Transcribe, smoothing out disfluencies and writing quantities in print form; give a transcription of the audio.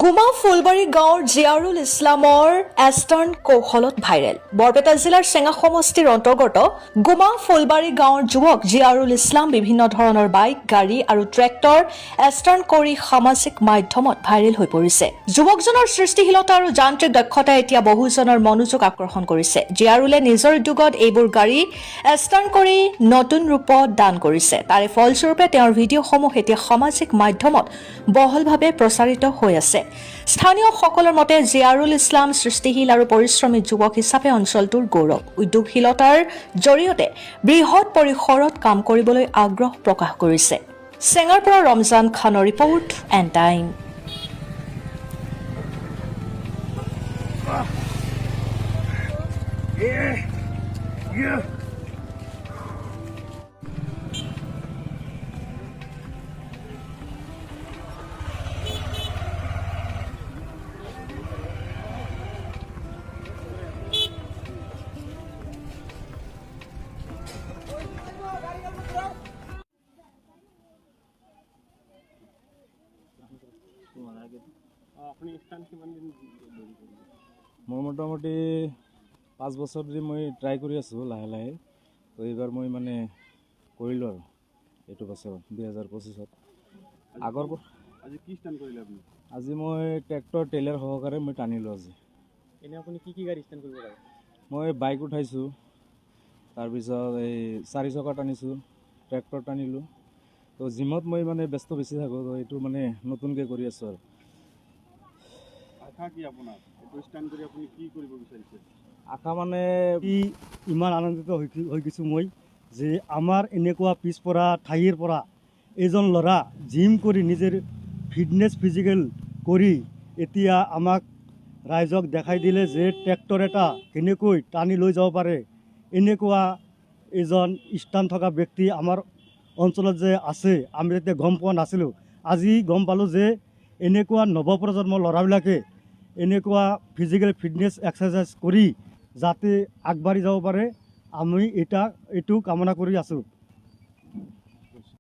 গুমা ফুলবাৰী গাঁৱৰ জিয়াৰুল ইছলামৰ এষ্টাৰ্ণ কৌশলত ভাইৰেল। বৰপেটা জিলাৰ চেঙা সমষ্টিৰ অন্তৰ্গত গুমা ফুলবাৰী গাঁৱৰ যুৱক জিয়াৰুল ইছলাম বিভিন্ন ধৰণৰ বাইক, গাড়ী আৰু ট্ৰেক্টৰ এষ্টাৰ্ণ কৰি সামাজিক মাধ্যমত ভাইৰেল হৈ পৰিছে। যুৱকজনৰ সৃষ্টিশীলতা আৰু যান্ত্ৰিক দক্ষতাই এতিয়া বহুজনৰ মনোযোগ আকৰ্ষণ কৰিছে। জিয়াৰুলে নিজৰ উদ্যোগত এইবোৰ গাড়ী এষ্টাৰ্ণ কৰি নতুন ৰূপত দান কৰিছে। তাৰে ফলস্বৰূপে তেওঁৰ ভিডিঅ'সমূহ এতিয়া সামাজিক মাধ্যমত বহুলভাৱে প্ৰচাৰিত হৈ আছে। স্থানীয়সকলৰ মতে জিয়াৰুল ইছলাম সৃষ্টিশীল আৰু পৰিশ্ৰমী যুৱক হিচাপে অঞ্চলটোৰ গৌৰৱ। উদ্যোগশীলতাৰ জৰিয়তে বৃহৎ পৰিসৰত কাম কৰিবলৈ আগ্ৰহ প্ৰকাশ কৰিছে। চেঙাৰ পৰা ৰমজান খানৰ ৰিপৰ্ট, এণ্ড টাইম। মই মোটামুটি 5 বছৰ ধৰি মই ট্ৰাই কৰি আছোঁ লাহে লাহে। তো এইবাৰ মই মানে কৰিলোঁ আৰু এইটো বছৰ 2025ত। আগৰ আজি কি ষ্টাণ্ট কৰিলে আপুনি? আজি মই ট্ৰেক্টৰ ট্ৰেইলাৰ সহকাৰে মই টানিলোঁ আজি। এনে আপুনি কি গাড়ী ষ্টাণ্ট কৰিব পাৰে? মই বাইক উঠাইছোঁ, তাৰপিছত এই 4 চকা টানিছোঁ, ট্ৰেক্টৰ টানিলোঁ। তো জিমত মই মানে ব্যস্ত বেছি থাকোঁ, তো এইটো মানে নতুনকৈ কৰি আছোঁ আৰু। আশা কি আপোনাৰ এইটো ষ্টাণ্ট কৰি আপুনি কি কৰিব বিচাৰিছে? আশা মানে ইমান আনন্দিত হৈ গৈছোঁ মই যে আমাৰ এনেকুৱা পিছপৰা ঠাইৰ পৰা এজন ল'ৰা জিম কৰি নিজৰ ফিটনেছ ফিজিকেল কৰি এতিয়া আমাক ৰাইজক দেখাই দিলে যে ট্ৰেক্টৰ এটা কেনেকৈ টানি লৈ যাব পাৰে। এনেকুৱা এজন স্থান থকা ব্যক্তি আমাৰ অঞ্চলত যে আছে, আমি তেতিয়া গম পোৱা নাছিলোঁ। আজি গম পালোঁ যে এনেকুৱা নৱপ্ৰজন্মৰ ল'ৰাবিলাকে এনেকুৱা ফিজিকেল ফিটনেছ এক্সাৰচাইজ কৰি যাতে আগবাঢ়ি যাব পাৰে, আমি এইটো কামনা কৰি আছোঁ।